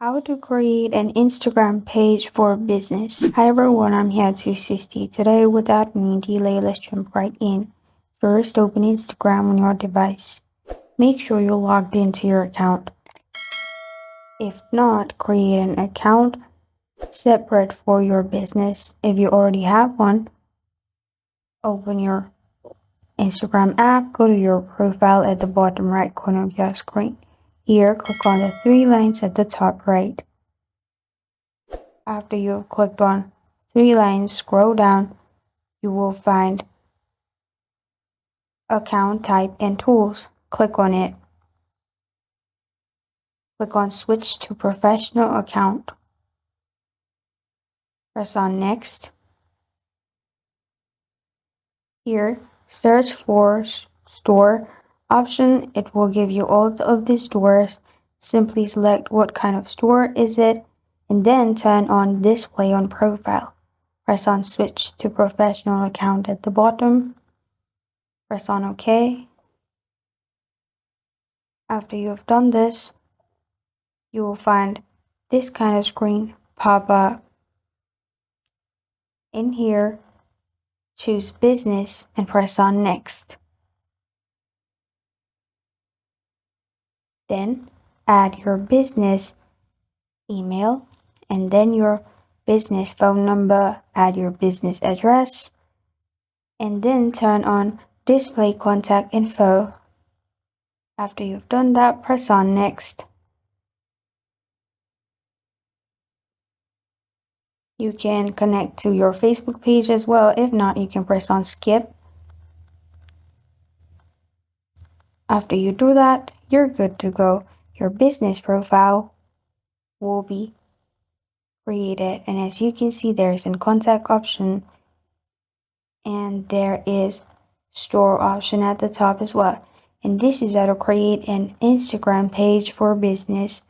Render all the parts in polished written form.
How to create an Instagram page for business. Hi everyone, I'm here to assist you today. Without any delay, let's jump right in. First, open Instagram on your device. Make sure you're logged into your account. If not, create an account separate for your business. If you already have one, open your Instagram app, go to your profile at the bottom right corner of your screen. Here, click on the three lines at the top right. After you've clicked on three lines, scroll down, you will find Account Type and Tools. Click on it. Click on Switch to Professional Account. Press on Next. Here, search for Store option. It will give you all of the stores. Simply select what kind of store is it, and then turn on Display on Profile. Press on Switch to Professional Account at the bottom. Press on OK. After you have done this, you will find this kind of screen pop up. In here, choose Business and press on Next. Then add your business email and then your business phone number, add your business address, and then turn on Display Contact Info. After you've done that, press on Next. You can connect to your Facebook page as well. If not, you can press on Skip. After you do that, you're good to go. Your business profile will be created, and as you can see, there's a contact option and there is store option at the top as well. And this is how to create an Instagram page for business.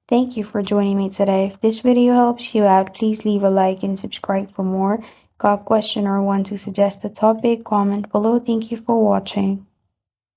Thank you for joining me today. If this video helps you out, please leave a like and subscribe for more. Got a question or want to suggest a topic? Comment below. Thank you for watching.